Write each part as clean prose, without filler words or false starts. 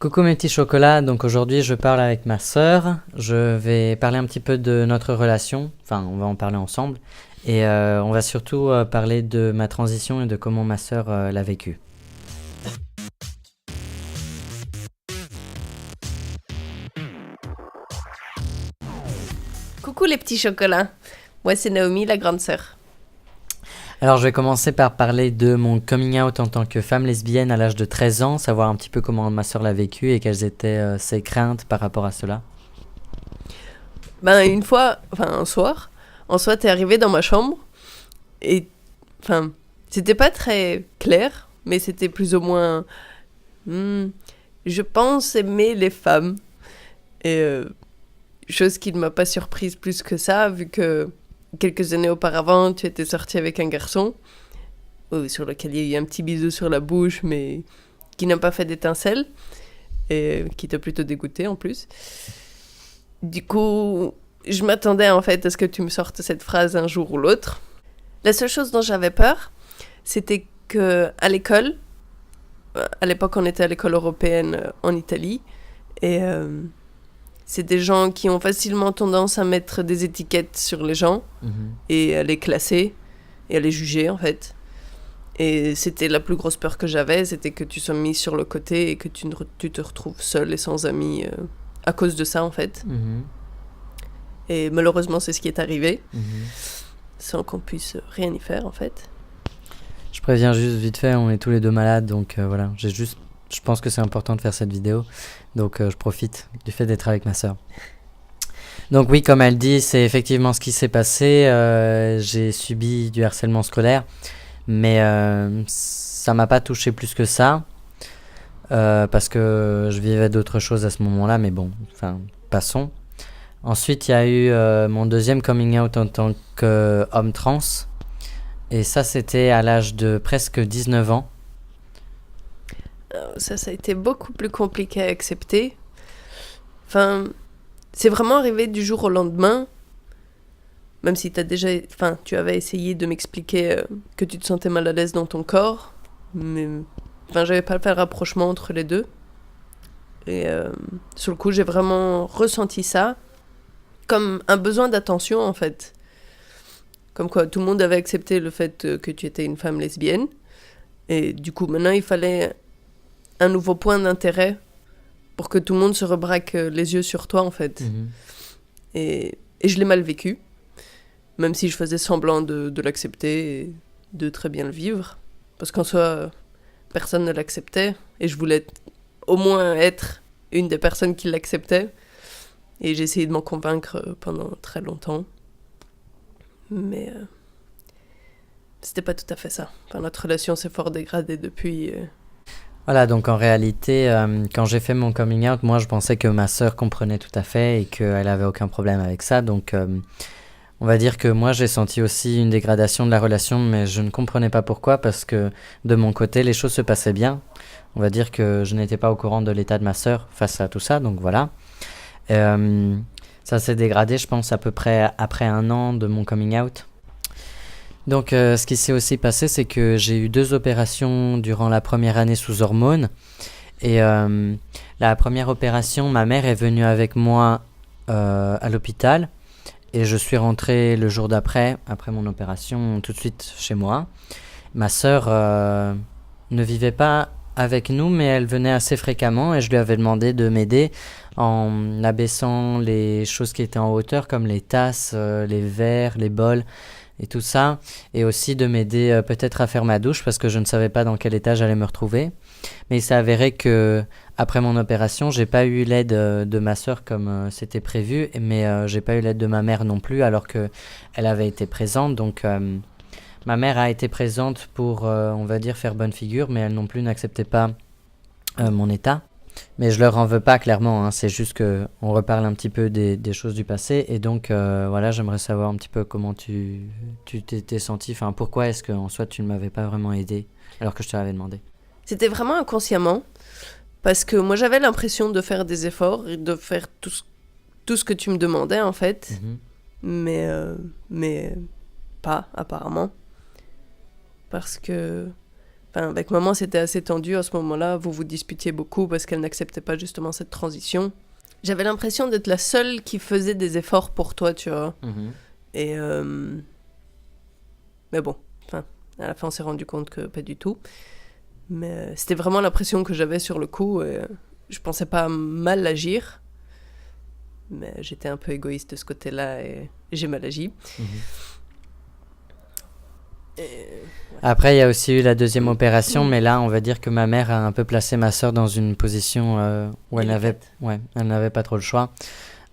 Coucou mes petits chocolats, donc aujourd'hui je parle avec ma sœur, je vais parler un petit peu de notre relation, enfin on va en parler ensemble, et on va surtout parler de ma transition et de comment ma sœur l'a vécu. Coucou les petits chocolats. Moi c'est Naomi, la grande sœur. Alors je vais commencer par parler de mon coming out en tant que femme lesbienne à l'âge de 13 ans, savoir un petit peu comment ma sœur l'a vécu et quelles étaient ses craintes par rapport à cela. Une fois, un soir, en soi t'es arrivé dans ma chambre et c'était pas très clair, mais c'était plus ou moins je pense aimer les femmes. Et chose qui ne m'a pas surprise plus que ça, vu que quelques années auparavant, tu étais sortie avec un garçon, sur lequel il y a eu un petit bisou sur la bouche, mais qui n'a pas fait d'étincelle, et qui t'a plutôt dégoûté en plus. Du coup, je m'attendais en fait à ce que tu me sortes cette phrase un jour ou l'autre. La seule chose dont j'avais peur, c'était que à l'école, à l'époque on était à l'école européenne en Italie, et c'est des gens qui ont facilement tendance à mettre des étiquettes sur les gens et à les classer et à les juger en fait. Et c'était la plus grosse peur que j'avais, c'était que tu sois mis sur le côté et que tu te retrouves seul et sans amis à cause de ça en fait. Et malheureusement c'est ce qui est arrivé, sans qu'on puisse rien y faire en fait. Je préviens juste vite fait, on est tous les deux malades, donc voilà, je pense que c'est important de faire cette vidéo, donc je profite du fait d'être avec ma sœur. Donc oui, comme elle dit, c'est effectivement ce qui s'est passé, j'ai subi du harcèlement scolaire, mais ça m'a pas touché plus que ça, parce que je vivais d'autres choses à ce moment-là, mais bon, passons. Ensuite, il y a eu mon deuxième coming out en tant qu'homme trans, et ça c'était à l'âge de presque 19 ans. Ça a été beaucoup plus compliqué à accepter. C'est vraiment arrivé du jour au lendemain. Même si tu avais essayé de m'expliquer que tu te sentais mal à l'aise dans ton corps. Mais j'avais pas fait le rapprochement entre les deux. Et sur le coup, j'ai vraiment ressenti ça comme un besoin d'attention, en fait. Comme quoi, tout le monde avait accepté le fait que tu étais une femme lesbienne. Et du coup, maintenant, il fallait un nouveau point d'intérêt pour que tout le monde se rebraque les yeux sur toi en fait. Et je l'ai mal vécu, même si je faisais semblant de l'accepter et de très bien le vivre, parce qu'en soi personne ne l'acceptait et je voulais au moins être une des personnes qui l'acceptait, et j'ai essayé de m'en convaincre pendant très longtemps, mais c'était pas tout à fait ça. Notre relation s'est fort dégradée depuis. Voilà, donc en réalité, quand j'ai fait mon coming out, moi je pensais que ma sœur comprenait tout à fait et qu'elle avait aucun problème avec ça. Donc on va dire que moi j'ai senti aussi une dégradation de la relation, mais je ne comprenais pas pourquoi, parce que de mon côté les choses se passaient bien. On va dire que je n'étais pas au courant de l'état de ma sœur face à tout ça, donc voilà. Ça s'est dégradé, je pense, à peu près après 1 an de mon coming out. Donc ce qui s'est aussi passé, c'est que j'ai eu 2 opérations durant la première année sous hormones. Et la première opération, ma mère est venue avec moi à l'hôpital. Et je suis rentré le jour d'après, après mon opération, tout de suite chez moi. Ma sœur ne vivait pas avec nous, mais elle venait assez fréquemment. Et je lui avais demandé de m'aider en abaissant les choses qui étaient en hauteur, comme les tasses, les verres, les bols et tout ça, et aussi de m'aider peut-être à faire ma douche, parce que je ne savais pas dans quel état j'allais me retrouver. Mais il s'est avéré que après mon opération, j'ai pas eu l'aide de ma sœur comme c'était prévu, mais j'ai pas eu l'aide de ma mère non plus, alors que elle avait été présente. Donc ma mère a été présente pour on va dire faire bonne figure, mais elle non plus n'acceptait pas mon état. Mais je leur en veux pas, clairement, hein. C'est juste qu'on reparle un petit peu des choses du passé. Et donc, voilà, j'aimerais savoir un petit peu comment tu t'étais senti. Enfin, pourquoi est-ce qu'en soi, tu ne m'avais pas vraiment aidé alors que je te l'avais demandé? C'était vraiment inconsciemment, parce que moi j'avais l'impression de faire des efforts et de faire tout ce que tu me demandais en fait. Mais pas apparemment. Parce que Enfin, avec maman, c'était assez tendu à ce moment-là. Vous vous disputiez beaucoup parce qu'elle n'acceptait pas justement cette transition. J'avais l'impression d'être la seule qui faisait des efforts pour toi, tu vois. Et mais bon, enfin, à la fin, on s'est rendu compte que pas du tout. Mais c'était vraiment l'impression que j'avais sur le coup. Et je pensais pas mal agir. Mais j'étais un peu égoïste de ce côté-là et j'ai mal agi. Après, il y a aussi eu la deuxième opération, mais là, on va dire que ma mère a un peu placé ma sœur dans une position où elle n'avait pas trop le choix.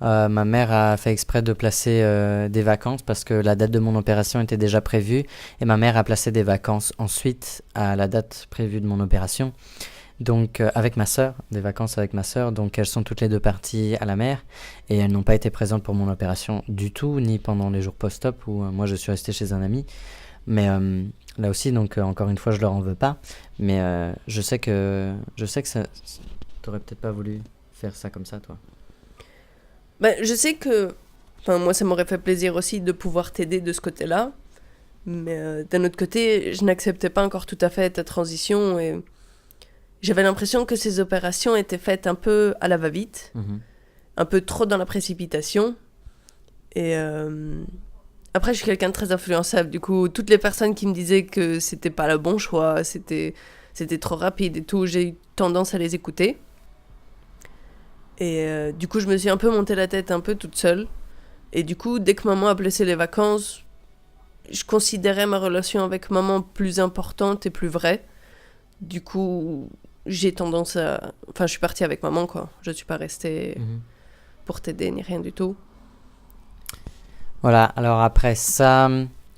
Ma mère a fait exprès de placer des vacances parce que la date de mon opération était déjà prévue et ma mère a placé des vacances ensuite à la date prévue de mon opération. Donc avec ma sœur, des vacances avec ma sœur, donc elles sont toutes les deux parties à la mer et elles n'ont pas été présentes pour mon opération du tout, ni pendant les jours post-op où moi je suis resté chez un ami. Mais là aussi, donc encore une fois, je leur en veux pas. Mais je sais que ça, t'aurais peut-être pas voulu faire ça comme ça, toi. Ben, je sais que, enfin, moi, ça m'aurait fait plaisir aussi de pouvoir t'aider de ce côté-là. Mais d'un autre côté, je n'acceptais pas encore tout à fait ta transition et j'avais l'impression que ces opérations étaient faites un peu à la va-vite, un peu trop dans la précipitation. Et après, je suis quelqu'un de très influençable. Du coup, toutes les personnes qui me disaient que c'était pas le bon choix, c'était trop rapide et tout, j'ai eu tendance à les écouter. Et du coup, je me suis un peu monté la tête un peu toute seule. Et du coup, dès que maman a placé les vacances, je considérais ma relation avec maman plus importante et plus vraie. Du coup, j'ai tendance à... Enfin, je suis partie avec maman, quoi. Je suis pas restée pour t'aider ni rien du tout. Voilà, alors après ça,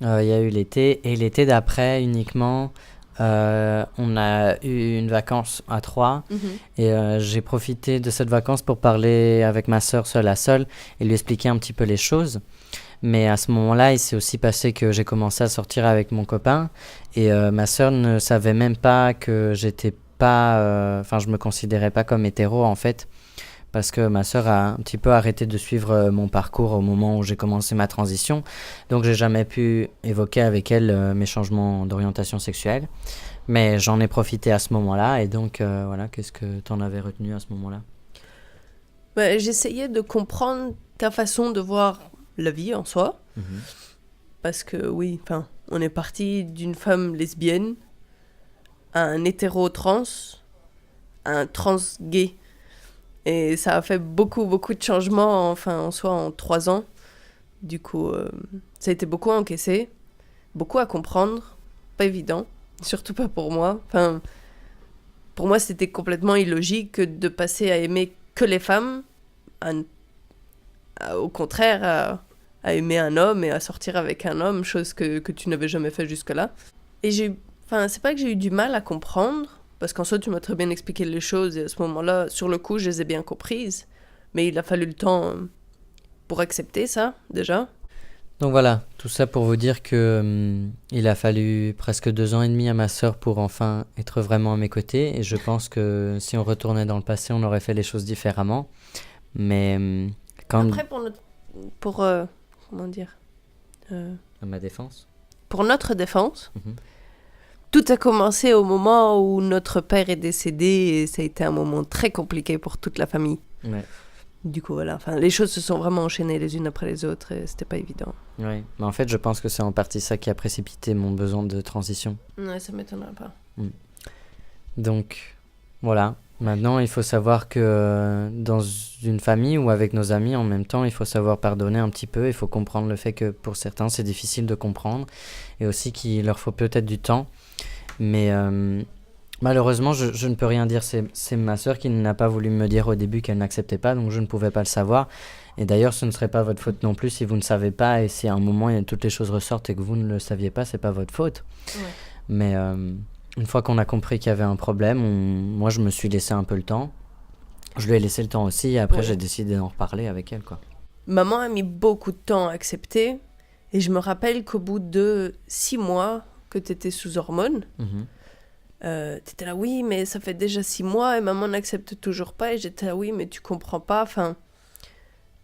il y a eu l'été. Et l'été d'après, uniquement, on a eu une vacance à 3. Et j'ai profité de cette vacance pour parler avec ma sœur seule à seule et lui expliquer un petit peu les choses. Mais à ce moment-là, il s'est aussi passé que j'ai commencé à sortir avec mon copain. Et ma sœur ne savait même pas que j'étais pas... Enfin, je me considérais pas comme hétéro, en fait. Parce que ma sœur a un petit peu arrêté de suivre mon parcours au moment où j'ai commencé ma transition. Donc, j'ai jamais pu évoquer avec elle mes changements d'orientation sexuelle. Mais j'en ai profité à ce moment-là. Et donc, voilà, qu'est-ce que t'en avais retenu à ce moment-là ? Bah, j'essayais de comprendre ta façon de voir la vie en soi. Parce que oui, enfin, on est parti d'une femme lesbienne à un hétéro-trans, à un trans-gay. Et ça a fait beaucoup de changements, enfin, en soi, en 3 ans. Du coup, ça a été beaucoup à encaisser, beaucoup à comprendre. Pas évident, surtout pas pour moi. Enfin, pour moi, c'était complètement illogique de passer à aimer que les femmes, au contraire, à aimer un homme et à sortir avec un homme, chose que tu n'avais jamais fait jusque-là. Et c'est pas que j'ai eu du mal à comprendre, parce qu'en soi, tu m'as très bien expliqué les choses, et à ce moment-là, sur le coup, je les ai bien comprises. Mais il a fallu le temps pour accepter ça, déjà. Donc voilà, tout ça pour vous dire que il a fallu presque 2 ans et demi à ma sœur pour enfin être vraiment à mes côtés. Et je pense que si on retournait dans le passé, on aurait fait les choses différemment. Mais quand... Après, comment dire À ma défense. Pour notre défense, tout a commencé au moment où notre père est décédé et ça a été un moment très compliqué pour toute la famille. Ouais. Du coup, voilà. Enfin, les choses se sont vraiment enchaînées les unes après les autres et c'était pas évident. Oui, mais en fait, je pense que c'est en partie ça qui a précipité mon besoin de transition. Ouais, ça m'étonnerait pas. Donc, voilà. Maintenant, il faut savoir que dans une famille ou avec nos amis, en même temps, il faut savoir pardonner un petit peu. Il faut comprendre le fait que pour certains, c'est difficile de comprendre. Et aussi qu'il leur faut peut-être du temps. Mais malheureusement, je ne peux rien dire. C'est ma sœur qui n'a pas voulu me dire au début qu'elle n'acceptait pas. Donc, je ne pouvais pas le savoir. Et d'ailleurs, ce ne serait pas votre faute non plus si vous ne savez pas. Et si à un moment, toutes les choses ressortent et que vous ne le saviez pas, c'est pas votre faute. Ouais. Mais... une fois qu'on a compris qu'il y avait un problème, moi je me suis laissé un peu le temps. Je lui ai laissé le temps aussi et après j'ai décidé d'en reparler avec elle, quoi. Maman a mis beaucoup de temps à accepter et je me rappelle qu'au bout de 6 mois que t'étais sous hormones, t'étais là oui mais ça fait déjà 6 mois et maman n'accepte toujours pas et j'étais là oui mais tu comprends pas, enfin...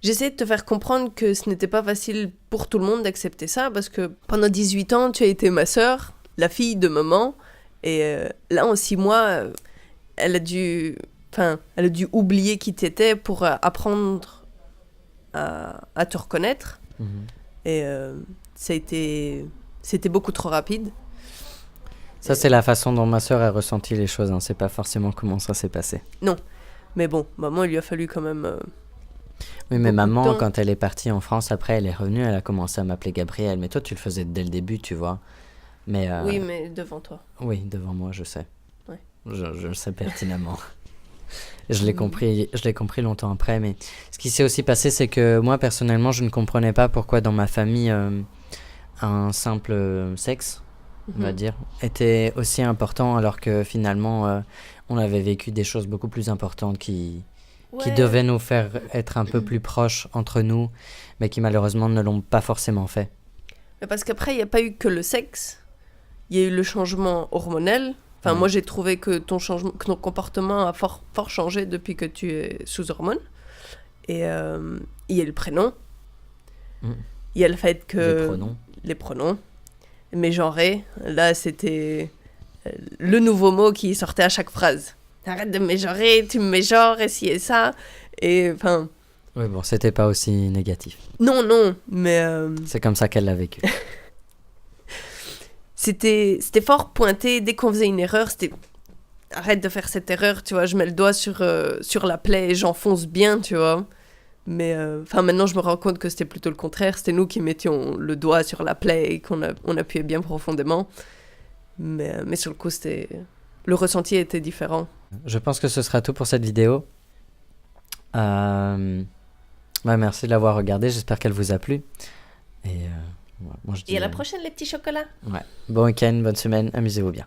J'essayais de te faire comprendre que ce n'était pas facile pour tout le monde d'accepter ça parce que pendant 18 ans tu as été ma sœur, la fille de maman. Et là, en 6 mois, elle a dû oublier qui t'étais pour apprendre à te reconnaître. Mhm. Et c'était beaucoup trop rapide. Ça, c'est la façon dont ma sœur a ressenti les choses, hein. C'est pas forcément comment ça s'est passé. Mais bon, maman, il lui a fallu quand même... Oui, mais Beaucoup de maman, temps. quand elle est partie en France, après, elle est revenue, elle a commencé à m'appeler Gabriel. Mais toi, tu le faisais dès le début, tu vois. Mais Oui, mais devant toi. oui, devant moi, je sais. Ouais. Je le sais pertinemment. Je l'ai compris longtemps après. Mais ce qui s'est aussi passé, c'est que moi, personnellement, je ne comprenais pas pourquoi dans ma famille, un simple sexe, on va Mhm. dire, était aussi important, alors que finalement, on avait vécu des choses beaucoup plus importantes qui Ouais. devaient nous faire être un peu plus proches entre nous, mais qui malheureusement ne l'ont pas forcément fait. Mais parce qu'après, il n'y a pas eu que le sexe. Il y a eu le changement hormonal. Enfin, Ouais. moi, j'ai trouvé que que ton comportement a fort, fort changé depuis que tu es sous hormones. Et il y a le prénom. Mm. Il y a le fait que... Les pronoms. Les pronoms. Mégenrer. Là, c'était le nouveau mot qui sortait à chaque phrase. Arrête de mégenrer, tu me mégenres, et ci et ça. Et enfin... Oui, bon, c'était pas aussi négatif. Non, mais... C'est comme ça qu'elle l'a vécu. C'était fort pointé. Dès qu'on faisait une erreur, c'était... Arrête de faire cette erreur, tu vois. Je mets le doigt sur la plaie et j'enfonce bien, tu vois. Mais maintenant, je me rends compte que c'était plutôt le contraire. C'était nous qui mettions le doigt sur la plaie et on appuyait bien profondément. Mais sur le coup, le ressenti était différent. Je pense que ce sera tout pour cette vidéo. Ouais, merci de l'avoir regardée. J'espère qu'elle vous a plu. Et moi, je dis, Et à la prochaine, les petits chocolats. bon week-end, bonne semaine. Amusez-vous bien.